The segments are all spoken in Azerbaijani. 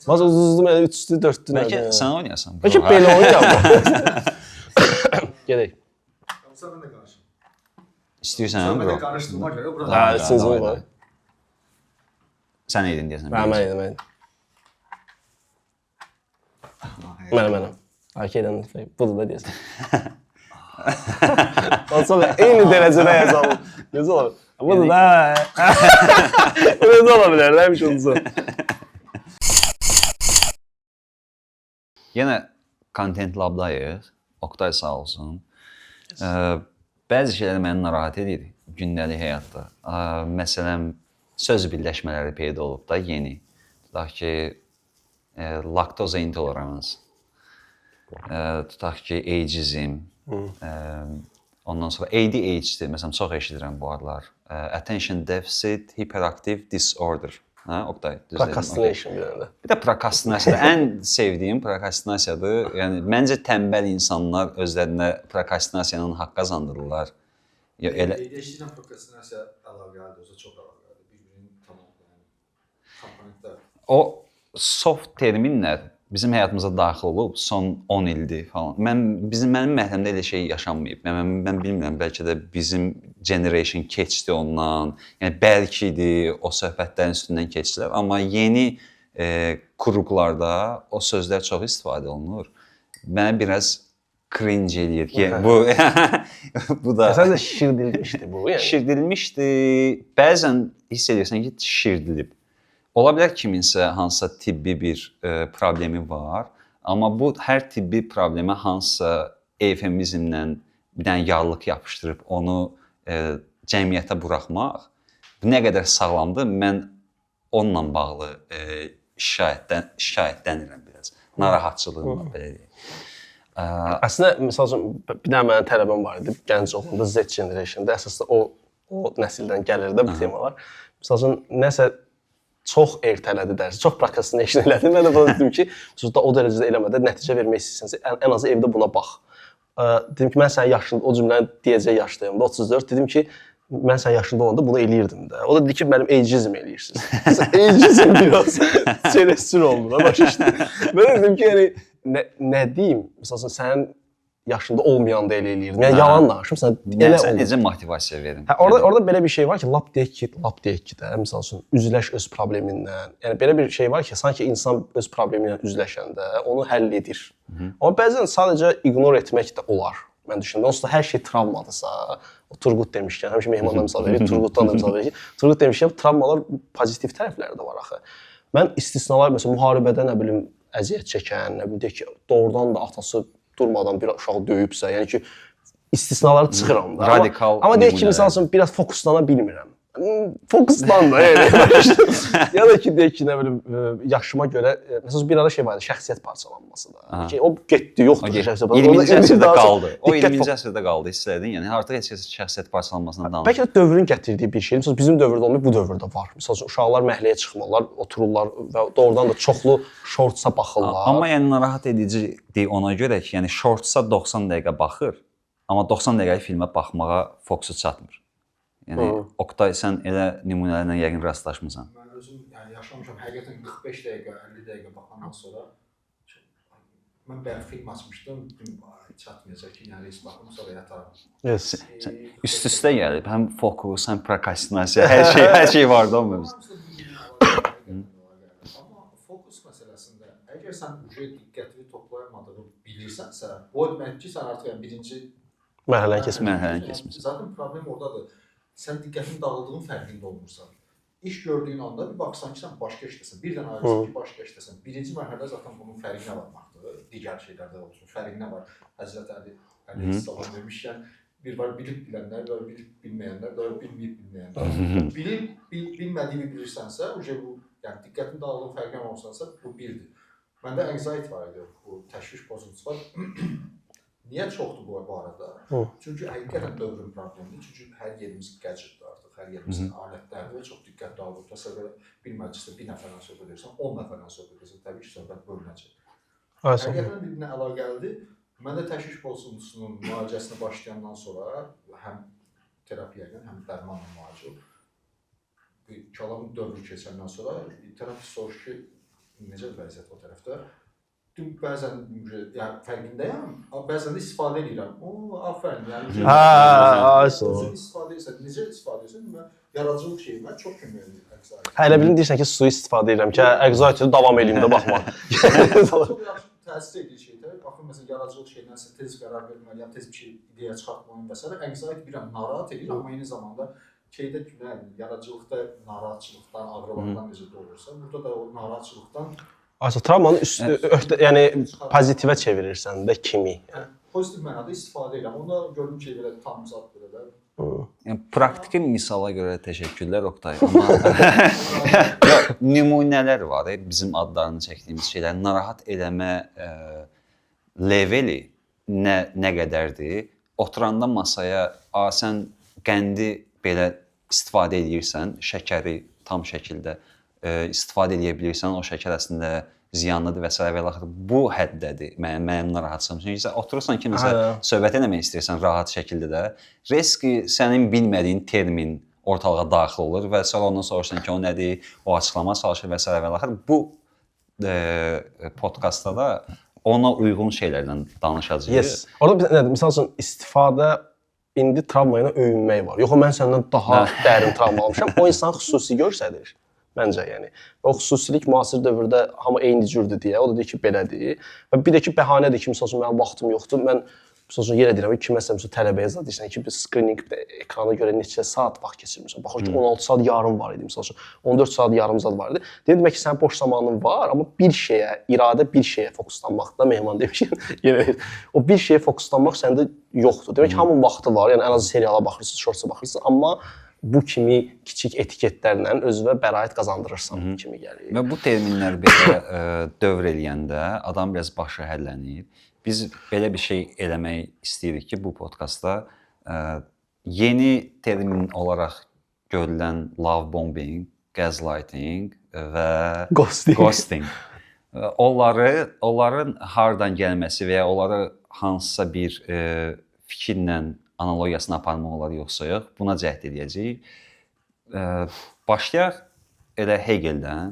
Mas uzun mənə 3-lü 4-lü. Bəlkə sən oynayasan. Bəlkə belə oynayam. Gedək. Sən də qarışın. İstəyirsən Sən bro. də qarışdırma görə bura. Hə, sizin var. Sən edin deyəsən. Mən idim. Mənəm. Arkeydən budur da deyəsən. Olsa da eyni dərəcədə yazalım. Necə olur? Budur da. Necə ola bilər, nəmiş olsun. Yenə Content Lab'dayıq. Oktay sağ olsun. Bəzi şeylər məni narahat edir gündəlik həyatda. Məsələn, söz birləşmələri peyda olub da yeni. Tutaq ki, laktoza intolerans. Tutaq ki, ageizm. Ondan sonra ADHD, məsələn, çox eşidirəm bu aralar. Attention Deficit Hyperactive Disorder. Hə, Oktay, düz dedim. Procrastination bir dənə. Bir də prokrastinasiya. Ən sevdiyim prokrastinasiyadır. Yəni məncə tənbəl insanlar özlərinə prokrastinasiyanın haqq qazandırırlar. Ya elə ADHD-dən prokrastinasiya əlaqəlidir, o çox əlaqəlidir. Bir-birinin tamam komponentlər. o soft terminlər bizim həyatımıza daxil olub son 10 ildir falan. Mənim məhəlləmdə elə şey yaşanmayıb. Mən bilmirəm, bəlkə də bizim generation keçdi ondan. Yəni bəlkə o söhbətlərin üstündən keçdilər, amma yeni kuruqlarda o sözlər çox istifadə olunur. Mənə biraz cringe eləyir ki, bu da Sən də şişirdilmişdi bu, yəni. şişirdilmişdi. Bəzən hiss edirsən ki, şişirdilib. Ola bilər kiminsə hansısa tibbi bir problemi var, amma bu hər tibbi problemə hansısa eufemizmlə bir dənə yağlıq yapışdırıb onu cəmiyyətə buraxmaq nə qədər sağlamdır, mən onunla bağlı şikayətlənirəm biraz. Narahatçılığım var, belə deyək. Əslində, məsəl üçün, bir dənə mənim tələbəm var idi, gənc olanda Z Generation-da, əsasda o nəsildən gəlir də bu temalar. Məsəl üçün, nəsə çox ertələdi dərsi, çox prokrastination elədi. Mən də buna dedim ki, o dərəcədə eləmədə nəticə vermək istəyirsənsə, ən azı evdə buna bax. Dedim ki, mən sənin yaşında, o cümləni deyəcək yaşdayım, 34, dedim ki, mən sənin yaşında olanda bunu eləyirdim də. O da dedi ki, mənim ageizm eləyirsiniz. Ageizm biraz çelestür oldu da, başa işte. Mən dedim ki, yəni, nə deyim, məsələn, sənin yaşında olmayanda elə eləyirdim. Yəni, yalan danışım, sən elə oldu. Necə motivasiya verim? Orada belə bir şey var ki, lap deyək ki də, məsəl üçün, üzləş öz problemindən. Yəni, belə bir şey var ki, sanki insan öz problemi ilə üzləşəndə onu həll edir. Amma bəzən sadəcə ignor etmək də olar, mən düşünürəm. Onsuz da hər şey travmadırsa, o Turqut demişkən, həmişə Mehmandan misal verir, Turqutdan da misal verir ki, Turqut demişkən, travmalar pozitiv tərəfləri də var axı. Mən istisnalar, məsələn, müharibədə, nə bilim, əziyyət çəkən, nə bilim, deyək ki, doğrudan da atası durmadan bir uşağı döyübsə, yəni ki, istisnaları çıxıram da. Radikal. Amma deyək ki, misal üçün, biraz fokuslana bilmirəm. Fokuslan da, yəni. Ya da ki, deyək ki, nə bilim, yaşıma görə, məsələn, bir ara şey var idi, şəxsiyyət parçalanması da. Ki, o getdi, yoxdur şəxsiyyət parçalanması. 20-ci əsrdə qaldı. O 20-ci əsrdə qaldı, hiss elədin. Yəni, artıq heç kəs şəxsiyyət parçalanmasından danışmır. Bəlkə də dövrün gətirdiyi bir şey. Məsələn, bizim dövrdə olmayıb, bu dövrdə var. Məsələn, uşaqlar məhəlləyə çıxmırlar, otururlar və doğrudan da çoxlu shortsa baxırlar. Amma yəni narahat edicidir ona görə ki, yəni shortsa 90 dəqiqə baxır, amma 90 dəqiqəlik filmə baxmağa fokusu çatmır. Yəni Oktay, sən elə nümunələrlə yəqin rastlaşmısan. Mən özüm yaşamışam, həqiqətən 45 dəqiqə, 50 dəqiqə baxandan sonra mən bəyər film açmışdım, çatmayacaq ki, yəni heç baxım, sonra yataram. Üst-üstə gəlib, həm fokus, həm prokrastinasiya, hər şey var da o mövzuda. Amma fokus məsələsində, əgər sən diqqətini toplayamadığını bilirsənsə, o deməkdir ki, sən artıq birinci mərhələni keçmirsən. Zaten problem oradadır. Sən diqqətin dağıldığın fərqində olmursan. İş gördüyün anda bir baxsan ki, sən başqa işdəsən, birdən ayrılsan ki, başqa işdəsən. Birinci mərhələdə zaten bunun fərqinə varmaqdır. Digər şeylərdə olsun, fərqinə var. Həzrət Əleyhisselam demişkən, bir var bilib bilənlər, bir var bilib bilməyənlər, bir var bilməyib bilməyənlər. Bilib bilmədiyini bilirsənsə, yəni diqqətin dağıldığın fərqinə olsansa, bu birdir. Məndə anxiety var idi, bu təşviş pozuntusu var. Niyə çoxdur bu arada? Çünki həqiqətən dövrün problemidir. Çünki hər yerimiz gadgetdir artıq, hər yerimizin alətlərdir və çox diqqət dağılır. Məsələn, bir məclisdə bir nəfərlə söhbət edirsən, 10 nəfərlə söhbət edirsən, təbii ki, söhbət bölünəcək. Həqiqətən bir-birinə əlaqəlidir. Məndə təşviş pozuntusunun müalicəsinə başlayandan sonra həm terapiya ilə, həm dərmanla müalicə olub. Kalamın dövrü keçəndən sonra terapist soruşur ki, necə vəziyyət o tərəfdə. Bəzən yəni fərqindəyəm, bəzən də istifadə edirəm. O, afərin, yəni özün istifadə edirsən, necə istifadə edirsən, mən yaradıcılıq şeyimə çox kömək edir anxiety. Elə bilin deyirsən ki, suyu istifadə edirəm ki, anxiety davam eləyim də baxma. Çox yaxşı təsir edir şeydə. Baxın məsələn yaradıcılıq şeyinə tez qərar verməliyəm, tez bir şey ideya çıxartmalıyam və s. Anxiety bilirəm narahat edir, amma eyni zamanda şeydə yaradıcılıqda narahatçılıqdan, ağrılardan necə doğursa, burada da o narahatçılıqdan Aslında travmanı yəni pozitivə çevirirsən də kimi. Pozitiv mənada istifadə edirəm. Onda gördüm ki, belə tam zad belə də. Yəni praktiki misala görə təşəkkürlər Oqtay. Amma nümunələr var, bizim adlarını çəkdiyimiz şeylər narahat eləmə leveli nə qədərdir? Oturanda masaya, sən qəndi belə istifadə edirsən, şəkəri tam şəkildə istifadə edə bilirsən, o şəkər əslində ziyanlıdır və s. və axır. Bu həddədir mənim narahatsam. Çünki oturursan ki, məsələn, söhbət eləmək istəyirsən rahat şəkildə də, riski sənin bilmədiyin termin ortalığa daxil olur və sonra ondan soruşsan ki, o nədir, o açıqlama çalışır və s. və axır. Bu podkastda da ona uyğun şeylərdən danışacağıq. Yes. Orada nədir? Məsəl üçün istifadə indi travma ilə öyünmək var. Yox, mən səndən daha dərin travma almışam. O insan xüsusi göstərir. Məncə yəni. O xüsusilik müasir dövrdə hamı eyni cürdür deyə. O da deyir ki, belədir. Və bir də ki, bəhanədir ki, məsəl üçün mənim vaxtım yoxdur. Mən məsəl üçün yenə deyirəm ki, kiməsə tələbəyə zad deyirsən ki, bir screening ekrana görə neçə saat vaxt keçirmirsən. Baxır ki, 16 saat yarım var idi, məsəl üçün 14 saat yarım zad var idi. Demək ki, sənin boş zamanın var, amma bir şeyə, iradə bir şeyə fokuslanmaqda Mehman demişəm. Yenə o bir şeyə fokuslanmaq səndə yoxdur. Demək ki, hamının vaxtı var. Yəni ən azı seriala baxırsınız, shortsa baxırsınız, amma bu kimi kiçik etiketlərlə özünə bəraət qazandırırsan kimi gəlir. Və bu terminlər belə dövr eləyəndə adam biraz başı həllənir. Biz belə bir şey eləmək istəyirik ki, bu podkastda yeni termin olaraq görülən love bombing, gaslighting və ghosting. Onların hardan gəlməsi və ya onları hansısa bir fikirlə analogiyasını aparmaq olar yoxsa yox, buna cəhd edəcəyik. Başlayaq elə Hegeldən.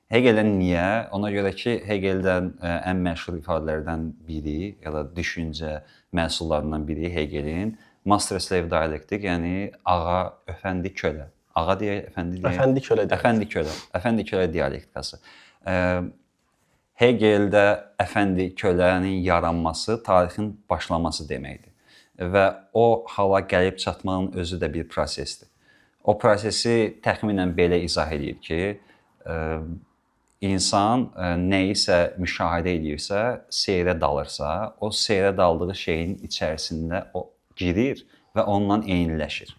Hegeldən niyə? Ona görə ki, Hegeldən ən məşhur ifadələrdən biri ya da düşüncə məhsullarından biri Hegelin master-slave dialektik, yəni ağa, öfəndi, kölə. Ağa deyək, əfəndi deyək. Əfəndi kölə deyək. Əfəndi kölə. Əfəndi kölə dialektikası. Hegeldə əfəndi kölənin yaranması tarixin başlaması deməkdir. Və o hala gəlib çatmağın özü də bir prosesdir. O prosesi təxminən belə izah edir ki, insan nəyisə müşahidə edirsə, seyrə dalırsa, o seyrə daldığı şeyin içərisində o girir və onunla eyniləşir.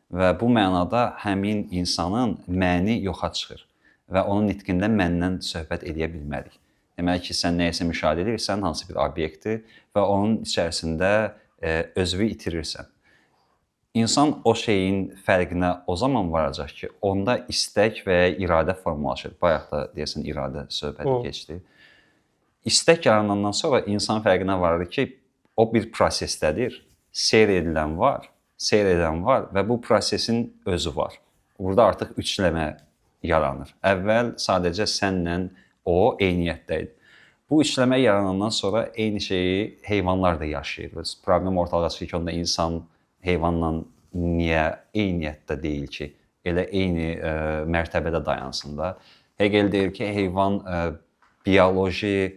Və bu mənada həmin insanın məni yoxa çıxır və onun nitqində məndən söhbət edə bilmərik. Demək ki, sən nəyisə müşahidə edirsən, hansı bir obyekti və onun içərisində özünü itirirsən. İnsan o şeyin fərqinə o zaman varacaq ki, onda istək və ya iradə formalaşır. Bayaq da deyəsən iradə söhbəti keçdi. İstək yaranandan sonra insan fərqinə varır ki, o bir prosesdədir. Seyr edən var və bu prosesin özü var. Burada artıq üçləmə yaranır. Əvvəl sadəcə sənlə o eyniyyətdə idi. Bu üçləmə yaranandan sonra eyni şeyi heyvanlar da yaşayır. Problem ortalığa çıxır ki, onda insan heyvanla niyə eyniyyətdə deyil ki, elə eyni mərtəbədə dayansın da. Hegel deyir ki, heyvan bioloji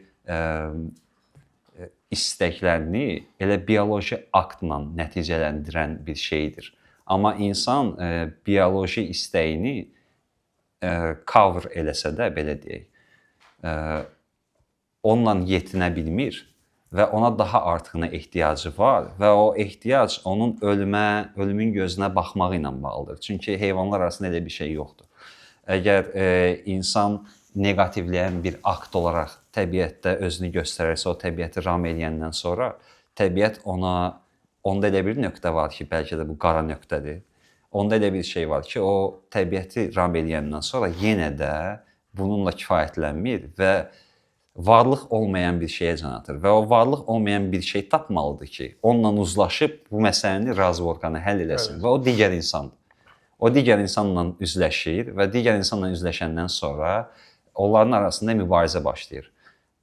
istəklərini elə bioloji aktla nəticələndirən bir şeydir. Amma insan bioloji istəyini cover eləsə də, belə deyək, onunla yetinə bilmir və ona daha artığına ehtiyacı var və o ehtiyac onun ölümün gözünə baxmağı ilə bağlıdır. Çünki heyvanlar arasında elə bir şey yoxdur. Əgər insan negativləyən bir akt olaraq təbiətdə özünü göstərərsə, o təbiəti ram eləyəndən sonra təbiət onda elə bir nöqtə var ki, bəlkə də bu qara nöqtədir. Onda elə bir şey var ki, o təbiəti ram eləyəndən sonra yenə də bununla kifayətlənmir və varlıq olmayan bir şeyə can atır və o varlıq olmayan bir şey tapmalıdır ki, onunla uzlaşıb bu məsələni razvorkanı həll eləsin və o digər insandır. O digər insanla üzləşir və digər insanla üzləşəndən sonra onların arasında mübarizə başlayır.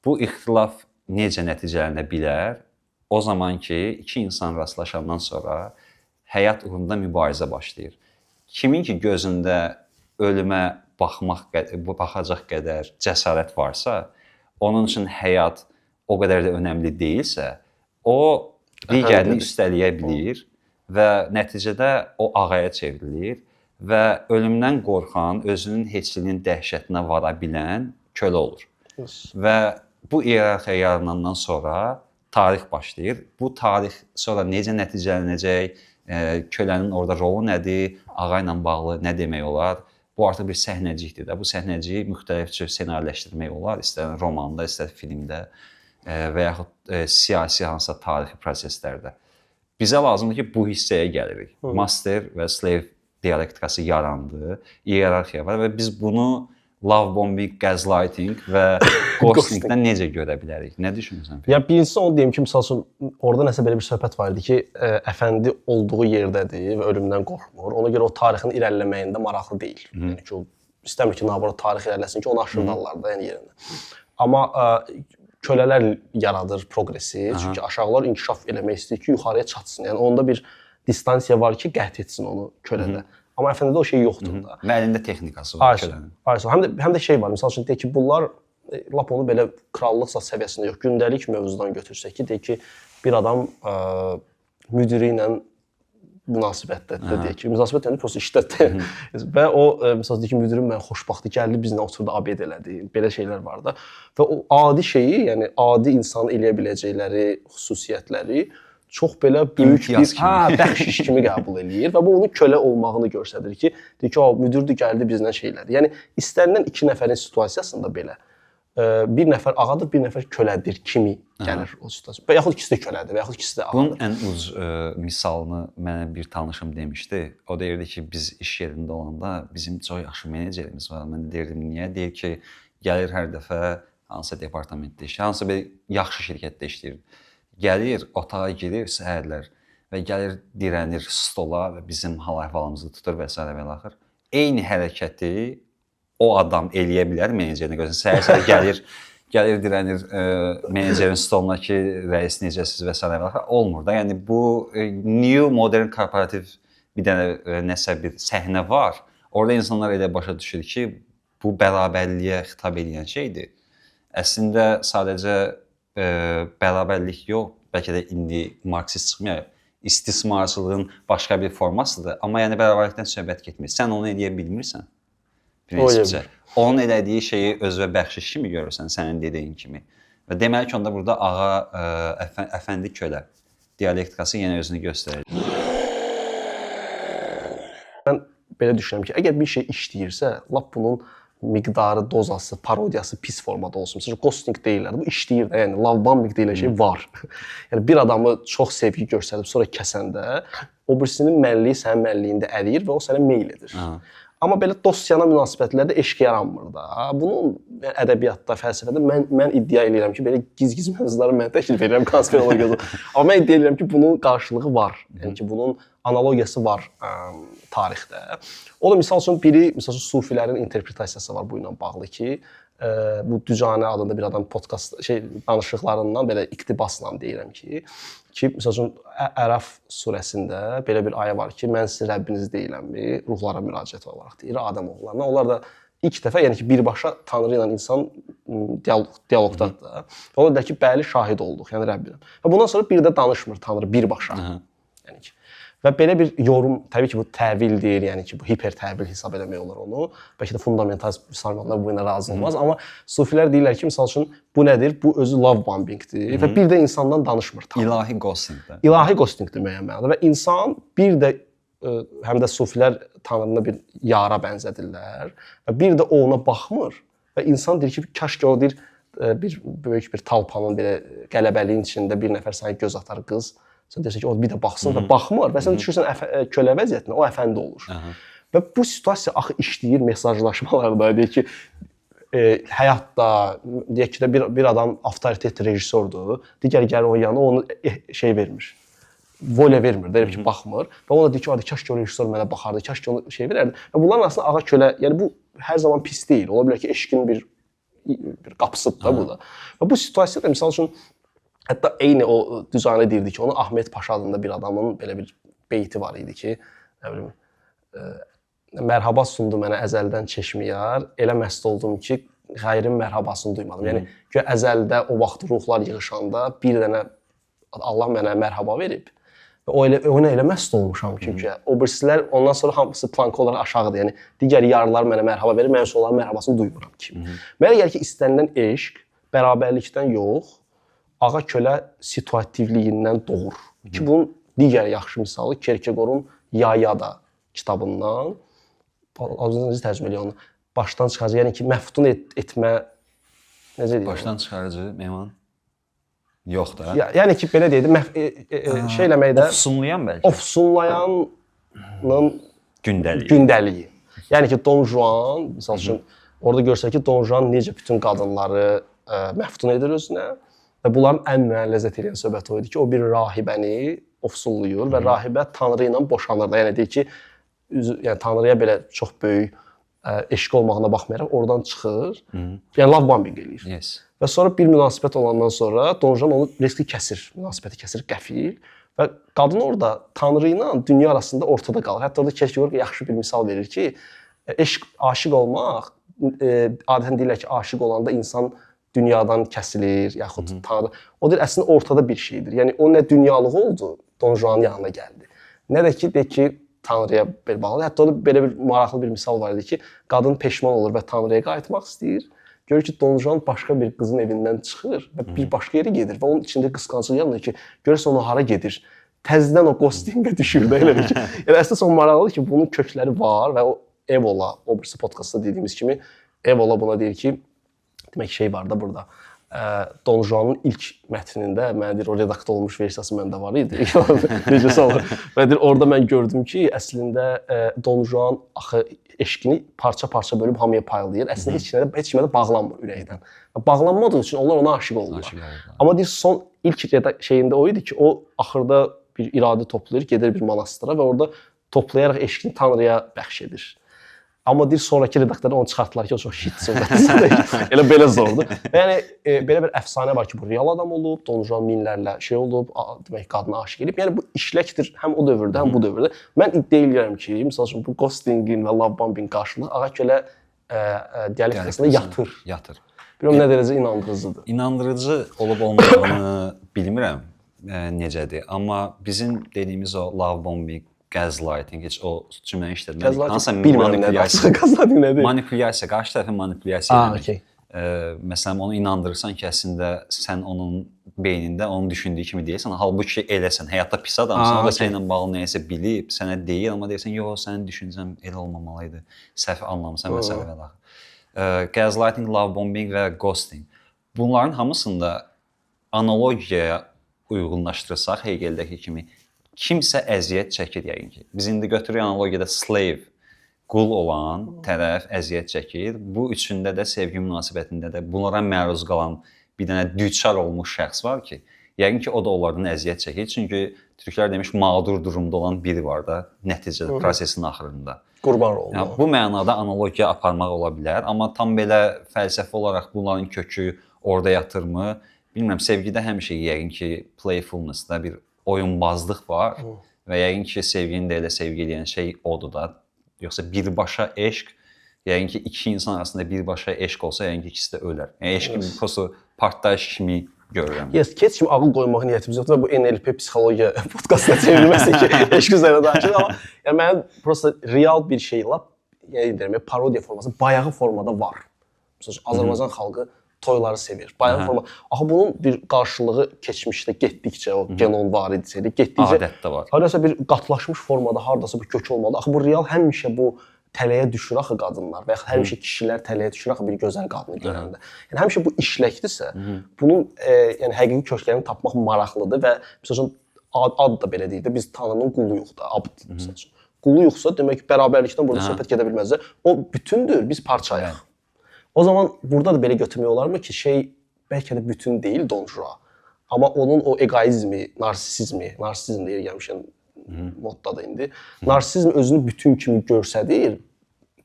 Bu ixtilaf necə nəticələnə bilər? O zaman ki, iki insan rastlaşandan sonra həyat uğrunda mübarizə başlayır. Kimin ki gözündə ölümə baxacaq qədər cəsarət varsa, onun üçün həyat o qədər də önəmli deyilsə, o digərini üstələyə bilir və nəticədə o ağaya çevrilir və ölümdən qorxan, özünün heçliyinin dəhşətinə vara bilən kölə olur. Və bu iyerarxiya yaranandan sonra tarix başlayır. Bu tarix sonra necə nəticələnəcək, kölənin orada rolu nədir, ağa ilə bağlı nə demək olar? Bu artıq bir səhnəcikdir də. Bu səhnəciyi müxtəlif cür ssenariləşdirmək olar, istər romanda, istər filmdə və yaxud siyasi hansısa tarixi proseslərdə. Bizə lazımdır ki, bu hissəyə gəlirik. Master və slave dialektikası yarandı, iyerarxiya var və biz bunu love bombing, gaslighting və ghostingdən necə görə bilərik? Nə düşünürsən? Ya birincisi onu deyim ki, misal üçün orada nəsə belə bir söhbət var idi ki, əfəndi olduğu yerdədir və ölümdən qorxmur. Ona görə o tarixin irəliləməyində maraqlı deyil. Yəni ki, o istəmir ki, naborot tarix irəliləsin ki, onu aşırdarlar da yəni yerində. Amma kölələr yaradır progresi, çünki aşağılar inkişaf eləmək istəyir ki, yuxarıya çatsın. Yəni onda bir distansiya var ki, qət etsin onu kölədə. Amma əfəndidə o şey yoxdur da. Və əlində texnikası var kölənin. Həm də şey var, misal üçün deyək ki, bunlar lap onu belə krallıqsa səviyyəsində yox, gündəlik mövzudan götürsək ki, deyək ki, bir adam müdiri ilə münasibətdədir, deyək ki, münasibət yəni prosta işdədir. Və o, misal deyək ki, müdirim mən xoşbaxtı gəldi, bizlə oturdu, abed elədi, belə şeylər var da. Və o adi şeyi, yəni adi insanın eləyə biləcəkləri xüsusiyyətləri çox belə böyük bir bəxşiş kimi qəbul eləyir və bu onun kölə olmağını göstərir ki, deyir ki, müdirdir gəldi bizlə şeylədir. Yəni istənilən iki nəfərin situasiyasında belə bir nəfər ağadır, bir nəfər kölədir kimi gəlir o situasiya. Və yaxud ikisi də kölədir və yaxud ikisi də ağadır. Bunun ən uc misalını mənə bir tanışım demişdi. O deyirdi ki, biz iş yerində olanda bizim çox yaxşı menecerimiz var. Mən deyirdim, niyə? Deyir ki, gəlir hər dəfə hansısa departamentdə işləyir, hansısa bir yaxşı şirkətdə işləyir. Gəlir, otağa girir səhərlər və gəlir dirənir stola və bizim hal-əhvalımızı tutur və s. və axır. Eyni hərəkəti o adam eləyə bilər menecerinə görə. Səhər-səhər gəlir dirənir menecerin stoluna ki, rəis necəsiz və s. və axır. Olmur da. Yəni bu new modern korporativ bir dənə nəsə bir səhnə var. Orada insanlar elə başa düşür ki, bu bərabərliyə xitab edən şeydir. Əslində sadəcə bərabərlik yox, bəlkə də indi marksist çıxmıyor, istismarçılığın başqa bir formasıdır. Amma yəni bərabərlikdən söhbət getmir. Sən onu eləyə bilmirsən. Prinsipcə. Onun elədiyi şeyi özünə bəxşiş kimi görürsən, sənin dediyin kimi. Və deməli ki, onda burada ağa, əfəndi kölə dialektikası yenə özünü göstərir. Mən belə düşünürəm ki, əgər bir şey işləyirsə, lap bunun miqdarı, dozası, parodiyası pis formada olsun. Məsələn, ghosting deyirlər. Bu işləyir də, yəni love bombing deyilən şey var. Yəni bir adamı çox sevgi göstərib sonra kəsəndə, o birisinin mənliyi sənin mənliyində əriyir və o sənə meyl edir. Amma belə dostyana münasibətlərdə eşq yaranmır da. Bunun ədəbiyyatda, fəlsəfədə mən iddia edirəm ki, belə giz-giz mövzuları mən təklif edirəm konspirologiyada. Amma mən iddia edirəm ki, bunun qarşılığı var. Yəni ki, bunun analogiyası var tarixdə. O da misal üçün sufilərin interpretasiyası var bu ilə bağlı ki, bu Dücanə adında bir adam podkast danışıqlarından belə iqtibasla deyirəm ki, misal üçün Ərəf surəsində belə bir ayə var ki, mən sizin Rəbbiniz deyiləmmi, ruhlara müraciət olaraq deyir Adəm oğullarına. Onlar da ilk dəfə, yəni ki, birbaşa Tanrı ilə insan dialoqdadır da. Və onlar deyir ki, bəli, şahid olduq, yəni Rəbbinə. Və bundan sonra bir də danışmır Tanrı birbaşa. Yəni ki, və belə bir yorum, təbii ki, bu təvildir, yəni ki, bu hiper təvil hesab eləmək olar onu. Bəlkə də fundamental müsəlmanlar bu ilə razı olmaz, amma sufilər deyirlər ki, misal üçün, bu nədir? Bu özü love bombingdir və bir də insandan danışmır. İlahi ghostingdir. İlahi ghostingdir müəyyən mənada və insan bir də, həm də sufilər Tanrına bir yara bənzədirlər və bir də o ona baxmır və insan deyir ki, kaş ki o deyir, bir böyük bir talpanın belə qələbəliyin içində bir nəfər sənə göz atar qız, sən deyirsən ki, o bir də baxsın və baxmır və sən düşürsən kölə vəziyyətinə, o əfəndi olur. Və bu situasiya axı işləyir mesajlaşmalarda, deyək ki, həyatda, deyək ki də bir adam avtoritet rejissordur, digər gəlir onun yanına, onu şey vermir, volə vermir, deyir ki, baxmır və ona deyir ki, kaş ki o rejissor mənə baxardı, kaş ki onu şey verərdi və bunların arasında ağa kölə, yəni bu hər zaman pis deyil, ola bilər ki, eşqin bir bir qapısıdır da bu da. Və bu situasiyada məsəl üçün hətta eyni o Düzani deyirdi ki, onu Ahmet Paşa adında bir adamın belə bir beyti var idi ki, nə bilim, mərhaba sundu mənə əzəldən çeşmiyar, elə məst oldum ki, xeyrin mərhabasını duymadım. Yəni ki, əzəldə o vaxt ruhlar yığışanda bir dənə Allah mənə mərhaba verib və ona elə məst olmuşam ki, o birisilər ondan sonra hamısı plank olaraq aşağıdır. Yəni digər yarlar mənə mərhaba verir, mən isə onların mərhabasını duymuram ki. Mənə gəlir ki, istənilən eşq bərabərlikdən yox, ağa kölə situativliyindən doğur. Ki bunun digər yaxşı misalı Kierkegaard'un Yayada kitabından, necə tərcümə eləyir onu, başdan çıxarıcı, yəni ki, məftun etmə, necə deyir? Başdan çıxarıcı, Mehman? Yox da. Yəni ki, belə deyək, şey eləməkdə... Ofsunlayan bəlkə. Ofsunlayanın gündəliyi. Yəni ki, Don Juan, misal üçün, orada görsək ki, Don Juan necə bütün qadınları məftun edir özünə və bunların ən mənə ləzzət edən söhbəti o idi ki, o bir rahibəni ofsunlayır və rahibə Tanrı ilə boşanır da. Yəni deyir ki, yəni Tanrıya belə çox böyük eşq olmağına baxmayaraq oradan çıxır, yəni love bombing eləyir. Yes. Və sonra bir münasibət olandan sonra Don Juan onu riski kəsir, münasibəti kəsir, qəfil və qadın orada Tanrı ilə dünya arasında ortada qalır. Hətta orada Kierkegaard yaxşı bir misal verir ki, aşiq olmaq, adətən deyirlər ki, aşiq olanda insan dünyadan kəsilir, yaxud Tanrı. O deyir, əslində ortada bir şeydir. Yəni o nə dünyalıq oldu, Don Juan'ın yanına gəldi. Nə də ki, Tanrıya belə bağlı. Hətta orada belə bir maraqlı bir misal var idi ki, qadın peşman olur və Tanrıya qayıtmaq istəyir. Görür ki, Don Juan başqa bir qızın evindən çıxır və bir başqa yerə gedir və onun içində qısqanclıq yanır ki, görürsə onu hara gedir. Təzədən o ghostingə düşür də elədir ki. Yəni əslində son maraqlıdır ki, bunun kökləri var və o Evola, o birisi podkastda dediyimiz kimi Evola buna deyir ki, demək şey var da burada. Don Juan'ın ilk mətnində mənə deyir, o redaktə olmuş versiyası məndə var idi. Necəsə olur. Və deyir, orada mən gördüm ki, əslində Don Juan axı eşqini parça-parça bölüb hamıya paylayır. Əslində heç kimə də bağlanmır ürəkdən. Bağlanmadığı üçün onlar ona aşiq olurlar. Amma deyir, son ilk şeyində o idi ki, o axırda bir iradə toplayır, gedir bir monastıra və orada toplayaraq eşqini Tanrıya bəxş edir. Amma deyir, sonraki redaktorlar onu çıxartdılar ki, o çox shit söhbətdir. Elə belə zordur. Və yəni, belə bir əfsanə var ki, bu real adam olub, Don Juan minlərlə şey olub, demək, qadına aşiq edib. Yəni, bu işləkdir həm o dövrdə, həm bu dövrdə. Mən iddia edirəm ki, misal üçün, bu ghostingin və love bombing qarşılığı ağa kölə dialektikasında yatır. Bilməm, nə dərəcə inandırıcıdır. İnandırıcı olub-olmadığını bilmirəm necədir. Amma bizim dediyimiz o love bombing, gaslighting, heç o cümləni işlətmədik. Hansısa manipulyasiya, qarşı tərəfin manipulyasiya eləmək. Məsələn, onu inandırırsan ki, əslində sən onun beynində onun düşündüyü kimi deyirsən, halbuki eləsən, həyatda pis adamsan, o da səninlə bağlı nəyisə bilib, sənə deyir, amma deyirsən, yox, sənin düşüncən elə olmamalıydı, səhv anlamısan məsələ və gaslighting, love bombing və ghosting. Bunların hamısında analogiyaya uyğunlaşdırsaq, Hegeldəki kimi, kimsə əziyyət çəkir yəqin ki. Biz indi götürük analogiyada slave, qul olan tərəf əziyyət çəkir. Bu üçündə də sevgi münasibətində də bunlara məruz qalan bir dənə düçar olmuş şəxs var ki, yəqin ki o da onlardan əziyyət çəkir. Çünki türklər demiş mağdur durumda olan biri var da nəticədə prosesin axırında. Qurban oldu. Yəni, bu mənada analogiya aparmaq ola bilər, amma tam belə fəlsəfi olaraq bunların kökü orada yatırmı? Bilmirəm, sevgidə həmişə yəqin ki playfulness-da bir oyunbazlıq var və yəqin ki, sevgini də elə sevgi edən şey odur da. Yoxsa birbaşa eşq, yəqin ki, iki insan arasında birbaşa eşq olsa, yəqin ki, ikisi də ölər. Yəni, eşq kimi, prosto partlayış kimi görürəm. Yes, keç kimi ağıl qoymaq niyyətimiz yoxdur. Bu NLP psixologiya podkastına çevrilməsi ki, eşq üzərində danışır. Amma yəni, mənim prosto real bir şey, parodiya forması, bayağı formada var. Məsələn, Azərbaycan xalqı toyları sevir. Bayağı forma. Axı bunun bir qarşılığı keçmişdə getdikcə o genon var idi, getdikcə adətdə var. Hardasa bir qatlaşmış formada, hardasa bir kök olmalı. Axı bu real həmişə bu tələyə düşür axı qadınlar və ya həmişə kişilər tələyə düşür axı bir gözəl qadını görəndə. Yəni həmişə bu işləkdirsə, bunun yəni həqiqi köklərini tapmaq maraqlıdır və məsələn ad da belə deyir də, biz Tanrının quluyuq da, abd məsələn. Quluyuqsa demək bərabərlikdən burada söhbət gedə bilməz. O bütündür, biz parçayıq. O zaman burada da belə götürmək olarmı ki, şey bəlkə də bütün deyil Don Juan. Amma onun o egoizmi, narsisizm deyir gəlmişən moddadır indi. Narsizm özünü bütün kimi görsədir,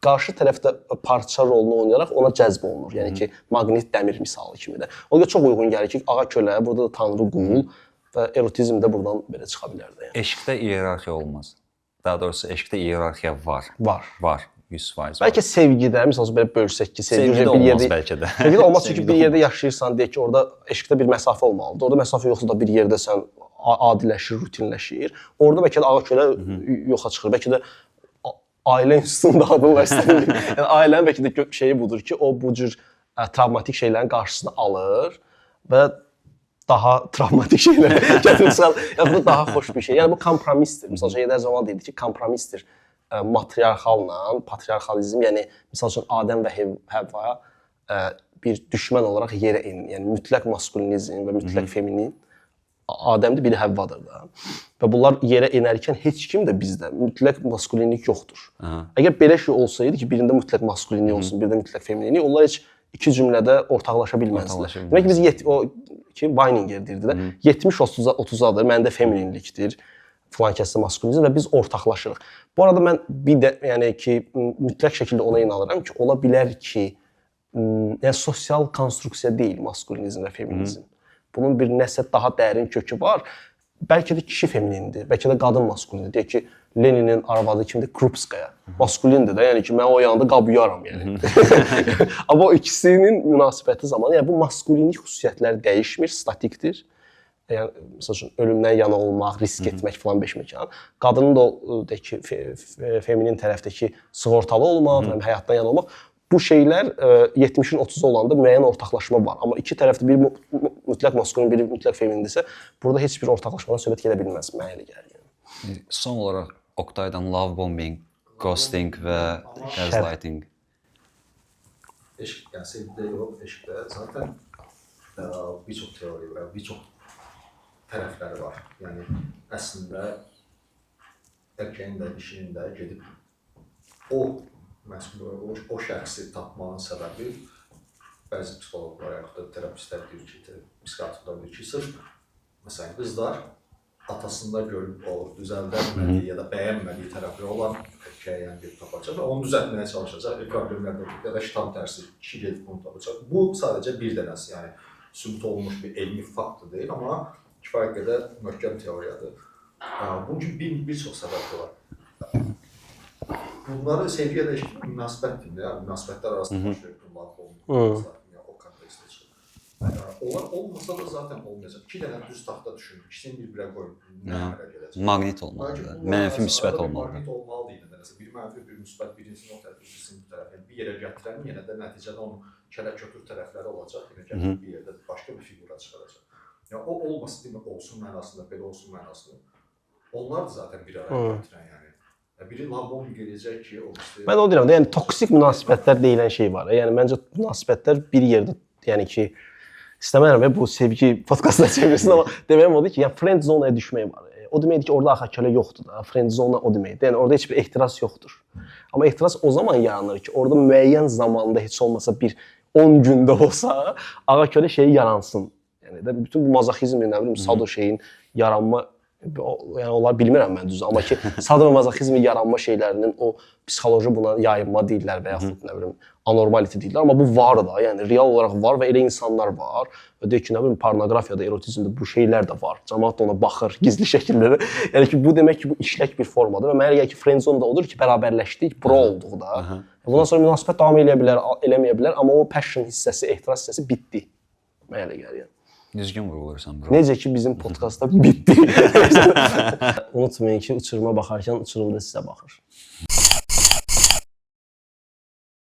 qarşı tərəfdə parça rolunu oynayaraq ona cəzb olunur. Yəni ki, maqnit dəmir misalı kimi də. Ona görə çox uyğun gəlir ki, ağa kölə, burada da tanrı qul və erotizm də buradan belə çıxa bilər də. Yəni. Eşqdə iyerarxiya olmaz. Daha doğrusu eşqdə iyerarxiya var. Var. 100% var. Bəlkə sevgidə, məsələn belə bölsək ki, sevgidə olmaz bəlkə də. Sevgidə olmaz çünki bir yerdə yaşayırsan, deyək ki, orada eşqdə bir məsafə olmalıdır. Orada məsafə yoxsa da bir yerdə sən adiləşir, rutinləşir. Orada bəlkə də ağa kölə yoxa çıxır. Bəlkə də ailə institutunda adın var istəyir. Yəni ailənin bəlkə də şeyi budur ki, o bu cür travmatik şeylərin qarşısını alır və daha travmatik şeylər gətirib çıxar. Yəni bu daha xoş bir şey. Yəni bu kompromisdir. Məsələn, Yedər Zaman deyildi ki, kompromisdir. Matriarxalla, patriarxalizm, yəni məsəl üçün Adəm və Həvva bir düşmən olaraq yerə enir. Yəni mütləq maskulinizm və mütləq feminin Adəmdir, biri Həvvadır da. Və bunlar yerə enərkən heç kim də bizdə mütləq maskulinlik yoxdur. Əgər belə şey olsaydı ki, birində mütləq maskulinlik olsun, birində mütləq feminlik, onlar heç iki cümlədə ortaqlaşa bilməzdilər. Demək ki, biz o ki, Weininger deyirdi də, 70-30-adır, məndə femininlikdir. Filan kəsdə maskulinizm və biz ortaqlaşırıq. Bu arada mən bir də yəni ki, mütləq şəkildə ona inanıram ki, ola bilər ki, yəni sosial konstruksiya deyil maskulinizm və feminizm. Bunun bir nəsə daha dərin kökü var. Bəlkə də kişi feminindir, bəlkə də qadın maskulindir. Deyək ki, Leninin arvadı kimdir? Krupskaya. Maskulindir də, yəni ki, mən o yanında qab yuyaram yəni. Amma o ikisinin münasibəti zamanı, yəni bu maskulinlik xüsusiyyətləri dəyişmir, statikdir. Yəni məsəl üçün ölümdən yana olmaq, risk etmək falan beş məkan. Qadının da deyək ki, feminin tərəfdəki sığortalı olmaq, həyatdan yana olmaq. Bu şeylər 70-in 30-u olanda müəyyən ortaqlaşma var. Amma iki tərəfdə biri mütləq maskulin, biri mütləq femindirsə, burada heç bir ortaqlaşmadan söhbət gedə bilməz, mənə elə gəlir. Yəni. Son olaraq Oktaydan love bombing, ghosting və gaslighting. Eşq, yəni sevgidə yox, eşqdə zaten bir çox teoriya var, bir çox tərəfləri var. Yəni əslində erkəyin də, dişinin də gedib o şəxsi tapmanın səbəbi bəzi psixologlar yaxud da terapistlər deyir ki, psixiatrlar deyir ki, sırf məsələn qızlar atasında görüb o düzəldənmədiyi ya da bəyənmədiyi tərəfləri olan erkəyə gedib tapacaq və onu düzəltməyə çalışacaq, problemlərdə ya da tam tərsi kişi gedib bunu tapacaq. Bu sadəcə bir dənəsi, yəni sübut olunmuş bir elmi faktdır deyil, amma kifayət qədər möhkəm teoriyadır. Bunun kimi bir çox səbəbi var. Bunları sevgiyə də münasibətdir, münasibətlər arasında baş verir, o kontekstdə çıxır. Onlar olmasa da zaten olmayacaq. İki dənə düz taxta düşünün, ikisini bir-birə qoyun, nə əmələ gələcək? Maqnit olmalıdır, mənfi müsbət olmalıdır. Maqnit olmalıdır yenə də. Bir mənfi, bir müsbət, birincisini o tərəf, birincisini bu tərəf. Bir yerə gətirən yenə də nəticədə onun kələk-kötür tərəfləri olacaq, yenə gətirib bir yerdə başqa bir figura çıxaracaq. Yəni o olması demək olsun mənasında, belə olsun mənasında. Onlar da zaten bir araya gətirən yəni. Biri lambom gələcək ki, o birisi... Mən o deyirəm də, yəni toksik münasibətlər deyilən şey var. Yəni məncə münasibətlər bir yerdə, yəni ki, istəmərəm bu sevgi podkastına çevirsin, amma deməyim odur ki, yəni friend zonaya düşmək var. O deməkdir ki, orada axakələ yoxdur da, friend zona o deməkdir. Yəni orada heç bir ehtiras yoxdur. Amma ehtiras o zaman yaranır ki, orada müəyyən zamanda heç olmasa bir 10 gündə olsa, ağakölə şeyi yaransın. Yəni də bütün bu mazoxizmin, nə bilim, sado şeyin yaranma, yəni onlar bilmirəm mən düzü, amma ki, sado və mazoxizmin yaranma şeylərinin o psixoloji buna yayınma deyirlər və yaxud nə bilim, anormality deyirlər, amma bu var da, yəni real olaraq var və elə insanlar var. Və deyək ki, nə bilim, pornoqrafiyada, erotizmdə bu şeylər də var. Cəmaət da ona baxır gizli şəkildə də. Yəni ki, bu demək ki, bu işlək bir formadır və mənə elə gəlir ki, friend zone da odur ki, bərabərləşdik, bro olduq da. Bundan sonra münasibət davam eləyə bilər, eləməyə bilər, amma o passion hissəsi, ehtiras hissəsi bitdi. Mənə elə gəlir yəni. Düzgün vurulursan bro. Necə ki bizim podkastda bitdi. Unutmayın ki, uçuruma baxarkən uçurum da sizə baxır.